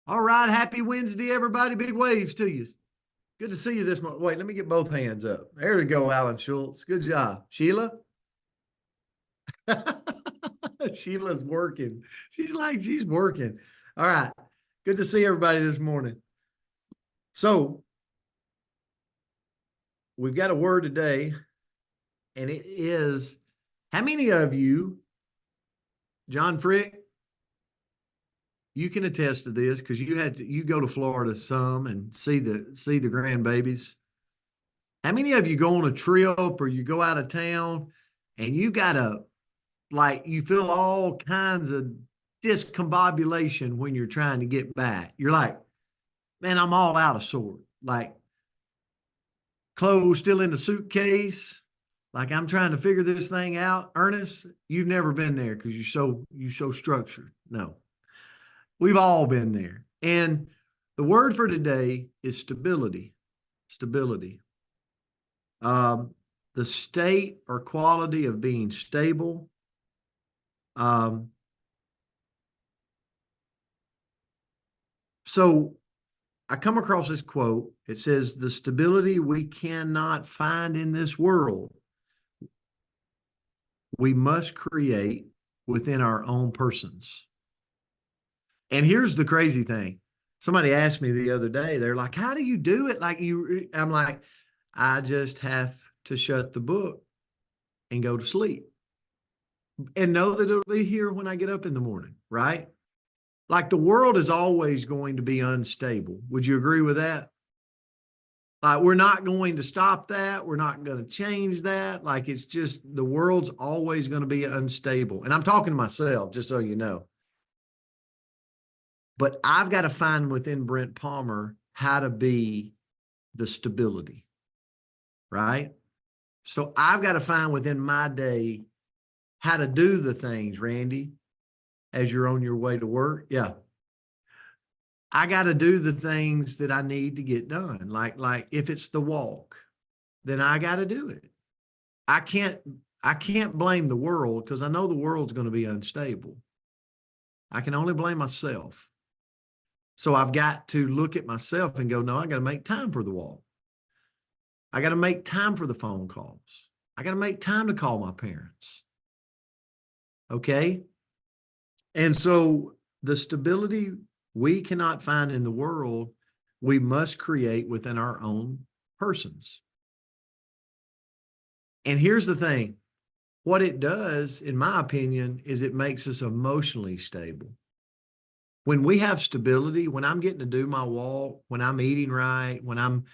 All right. Happy Wednesday, everybody. Big waves to you. Good to see you this morning. Wait, let me get both hands up. There we go, Alan Schultz. Good job. Sheila? Sheila's working. She's working. All right. Good to see everybody this morning. So, we've got a word today, and it is how many of you, John Frick, you can attest to this because you go to Florida some and see the grandbabies. How many of you go on a trip or you go out of town and you gotta you feel all kinds of discombobulation when you're trying to get back? You're like, man, I'm all out of sort. Like clothes still in the suitcase. Like I'm trying to figure this thing out. Ernest, you've never been there because you're so structured. No. We've all been there. And the word for today is stability. Stability. The state or quality of being stable. So I come across this quote. It says, the stability we cannot find in this world, we must create within our own persons. And here's the crazy thing. Somebody asked me the other day, they're like, how do you do it? I'm like, I just have to shut the book and go to sleep and know that it'll be here when I get up in the morning, right? Like the world is always going to be unstable. Would you agree with that? Like we're not going to stop that. We're not going to change that. Like it's just the world's always going to be unstable. And I'm talking to myself, just so you know. But I've got to find within Brent Palmer how to be the stability, right? So I've got to find within my day how to do the things, Randy, as you're on your way to work. Yeah. I got to do the things that I need to get done. Like if it's the walk, then I got to do it. I can't blame the world because I know the world's going to be unstable. I can only blame myself. So I've got to look at myself and go, no, I got to make time for the walk. I got to make time for the phone calls. I got to make time to call my parents. Okay. And so the stability we cannot find in the world, we must create within our own persons. And here's the thing. What it does, in my opinion, is it makes us emotionally stable. When we have stability, when I'm getting to do my walk, when I'm eating right, when I'm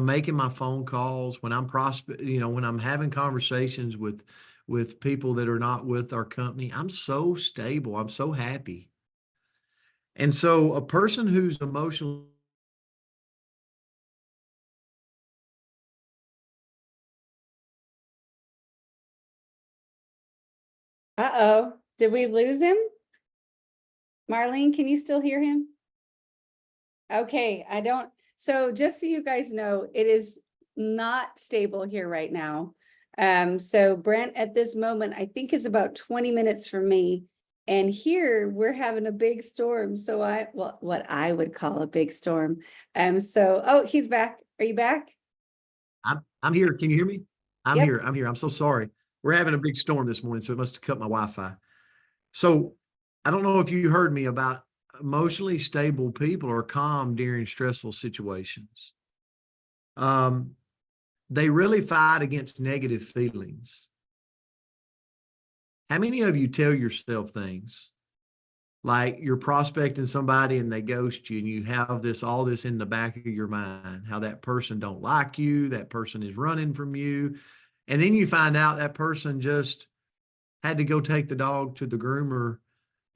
making my phone calls, when I'm when I'm having conversations with people that are not with our company, I'm so stable. I'm so happy. And so a person who's emotionally Uh-oh. Did we lose him? Marlene, can you still hear him? Okay, I don't. So just so you guys know, it is not stable here right now. So Brent at this moment, I think is about 20 minutes from me. And here we're having a big storm. So what I would call a big storm. Oh, he's back. Are you back? I'm here. Can you hear me? I'm Yep. here. I'm here. I'm so sorry. We're having a big storm this morning, so it must have cut my Wi-Fi. So I don't know if you heard me about emotionally stable people are calm during stressful situations. They really fight against negative feelings. How many of you tell yourself things like you're prospecting somebody and they ghost you and you have all this in the back of your mind, how that person don't like you, that person is running from you. And then you find out that person just had to go take the dog to the groomer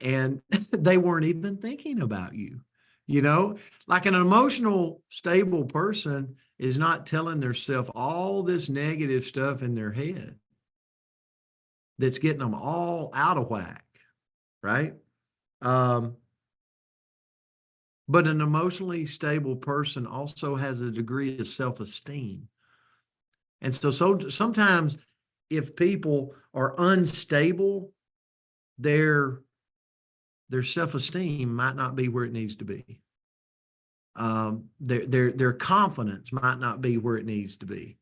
and they weren't even thinking about you. You know, like an emotional stable person is not telling themselves all this negative stuff in their head that's getting them all out of whack, right? But an emotionally stable person also has a degree of self-esteem. And so sometimes if people are unstable, their self-esteem might not be where it needs to be. their confidence might not be where it needs to be.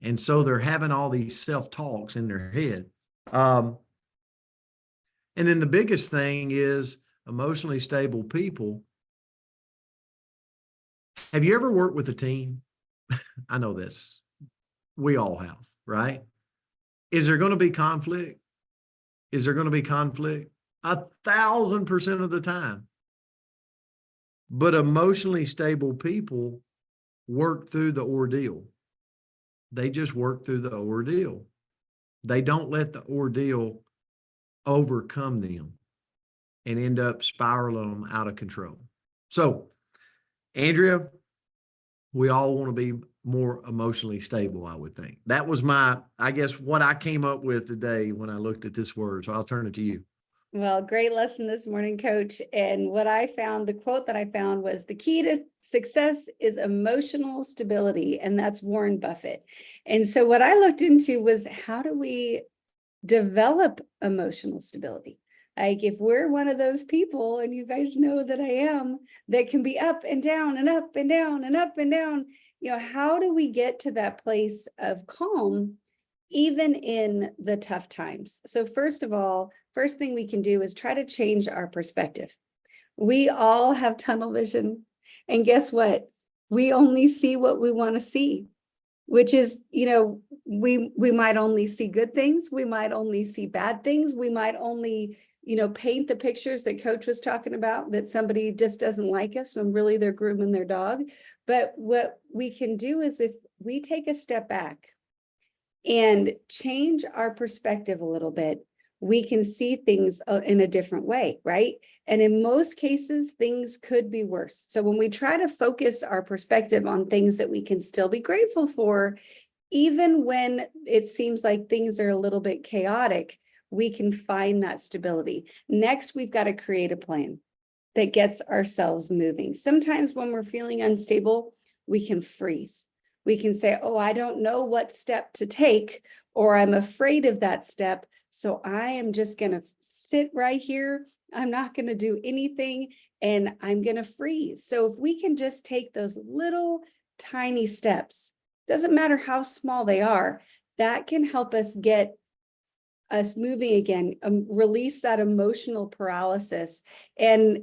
And so they're having all these self-talks in their head. And then the biggest thing is emotionally stable people. Have you ever worked with a team? I know this. We all have, right? Is there going to be conflict? Is there going to be conflict? 1,000% of the time. But emotionally stable people work through the ordeal. They just work through the ordeal. They don't let the ordeal overcome them and end up spiraling them out of control. So, Andrea, we all want to be more emotionally stable, I would think. That was I guess, what I came up with today when I looked at this word. So I'll turn it to you. Well, great lesson this morning, Coach. And what I found, the quote that I found was, the key to success is emotional stability. And that's Warren Buffett. And so what I looked into was, how do we develop emotional stability? Like, if we're one of those people, and you guys know that I am, that can be up and down and up and down and up and down, how do we get to that place of calm, even in the tough times? So first of all, first thing we can do is try to change our perspective. We all have tunnel vision. And guess what? We only see what we want to see, which is, we might only see good things. We might only see bad things. We might only, paint the pictures that Coach was talking about, that somebody just doesn't like us when really they're grooming their dog. But what we can do is, if we take a step back and change our perspective a little bit, we can see things in a different way, right? And in most cases, things could be worse. So when we try to focus our perspective on things that we can still be grateful for, even when it seems like things are a little bit chaotic, we can find that stability. Next, we've got to create a plan that gets ourselves moving. Sometimes when we're feeling unstable, we can freeze. We can say, oh, I don't know what step to take, or I'm afraid of that step, so I am just going to sit right here. I'm not going to do anything, and I'm going to freeze. So if we can just take those little tiny steps, doesn't matter how small they are, that can help us get us moving again, release that emotional paralysis. And,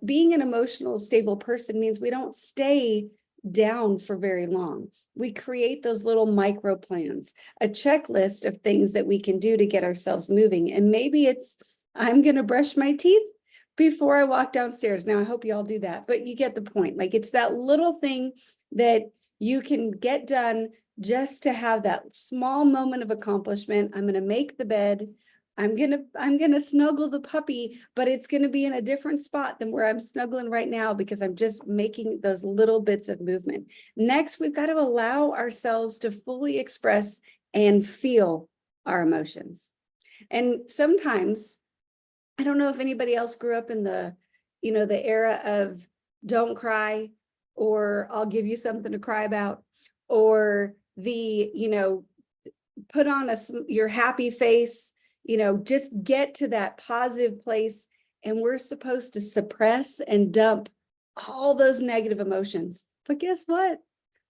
being an emotional stable person means we don't stay down for very long. We create those little micro plans, a checklist of things that we can do to get ourselves moving. And maybe it's, I'm going to brush my teeth before I walk downstairs. Now, I hope you all do that, but you get the point. Like, it's that little thing that you can get done just to have that small moment of accomplishment. I'm going to make the bed. I'm going to snuggle the puppy, but it's going to be in a different spot than where I'm snuggling right now, because I'm just making those little bits of movement. Next, we've got to allow ourselves to fully express and feel our emotions. And sometimes, I don't know if anybody else grew up in the era of don't cry, or I'll give you something to cry about, or put on your happy face, just get to that positive place. And we're supposed to suppress and dump all those negative emotions. But guess what?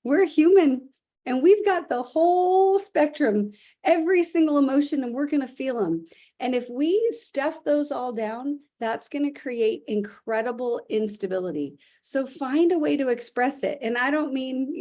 We're human, and we've got the whole spectrum, every single emotion, and we're going to feel them. And if we stuff those all down, that's going to create incredible instability. So find a way to express it. And I don't mean,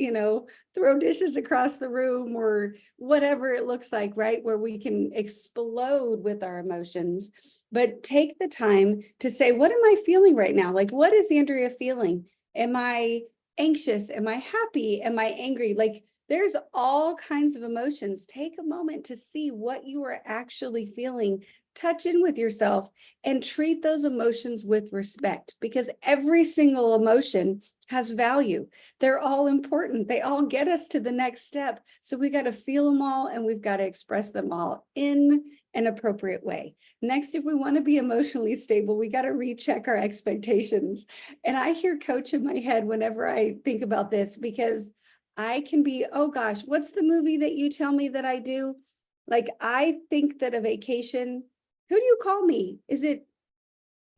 throw dishes across the room or whatever it looks like, right? Where we can explode with our emotions, but take the time to say, what am I feeling right now? Like, what is Andrea feeling? Am I anxious? Am I happy? Am I angry? Like, there's all kinds of emotions. Take a moment to see what you are actually feeling, touch in with yourself, and treat those emotions with respect, because every single emotion has value. They're all important. They all get us to the next step. So we got to feel them all, and we've got to express them all in an appropriate way. Next, if we want to be emotionally stable, we got to recheck our expectations. And I hear Coach in my head whenever I think about this, because I can be, oh gosh, what's the movie that you tell me that I do? Like, I think that a vacation, who do you call me? Is it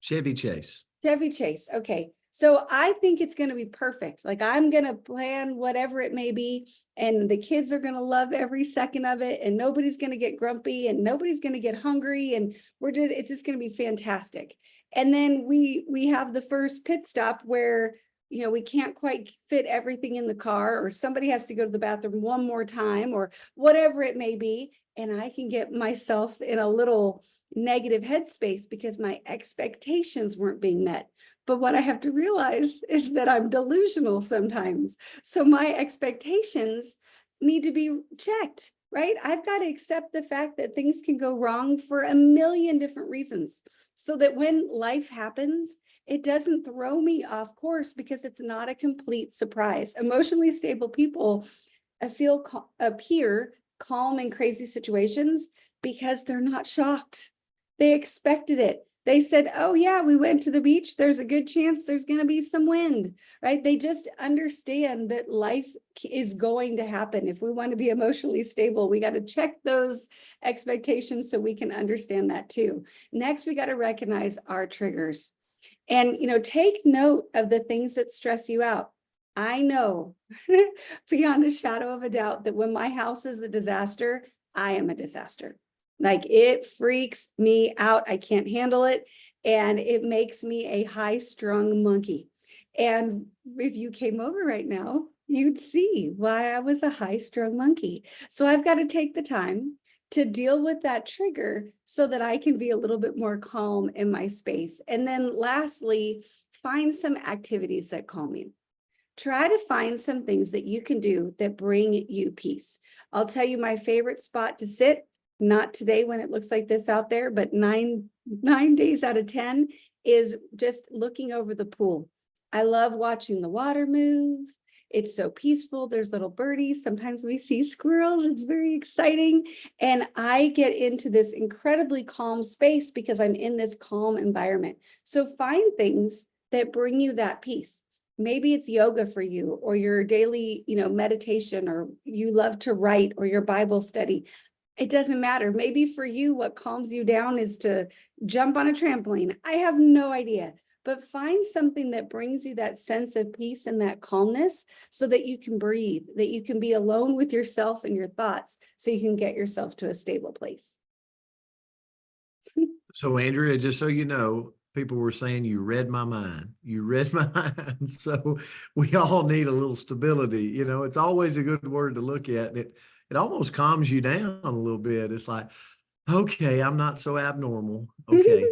Chevy Chase? Chevy Chase? Okay. So I think it's going to be perfect. Like I'm going to plan whatever it may be, and the kids are going to love every second of it, and nobody's going to get grumpy and nobody's going to get hungry, and it's just going to be fantastic. And then we have the first pit stop where, you know, we can't quite fit everything in the car, or somebody has to go to the bathroom one more time, or whatever it may be. And I can get myself in a little negative headspace because my expectations weren't being met. But what I have to realize is that I'm delusional sometimes. So my expectations need to be checked, right? I've got to accept the fact that things can go wrong for a million different reasons, so that when life happens, it doesn't throw me off course because it's not a complete surprise. Emotionally stable people appear calm in crazy situations because they're not shocked. They expected it. They said, oh yeah, we went to the beach. There's a good chance there's going to be some wind, right? They just understand that life is going to happen. If we want to be emotionally stable, we got to check those expectations so we can understand that too. Next, we got to recognize our triggers. And, you know, take note of the things that stress you out. I know beyond a shadow of a doubt that when my house is a disaster, I am a disaster. Like it freaks me out. I can't handle it. And it makes me a high-strung monkey. And if you came over right now, you'd see why I was a high-strung monkey. So I've got to take the time to deal with that trigger so that I can be a little bit more calm in my space. And then lastly, find some activities that calm you. Try to find some things that you can do that bring you peace. I'll tell you my favorite spot to sit, not today when it looks like this out there, but nine days out of 10 is just looking over the pool. I love watching the water move. It's so peaceful. There's little birdies. Sometimes we see squirrels. It's very exciting. And I get into this incredibly calm space because I'm in this calm environment. So find things that bring you that peace. Maybe it's yoga for you, or your daily, you know, meditation, or you love to write, or your Bible study. It doesn't matter. Maybe for you, what calms you down is to jump on a trampoline. I have no idea. But find something that brings you that sense of peace and that calmness so that you can breathe, that you can be alone with yourself and your thoughts so you can get yourself to a stable place. So Andrea, just so you know, people were saying you read my mind. You read my mind. So we all need a little stability. You know, it's always a good word to look at. It almost calms you down a little bit. It's like, okay, I'm not so abnormal. Okay.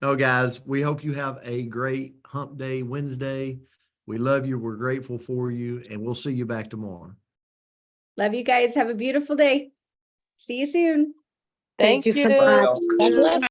No, guys, we hope you have a great Hump Day Wednesday. We love you. We're grateful for you, and we'll see you back tomorrow. Love you guys. Have a beautiful day. See you soon. Thank you so much. God bless.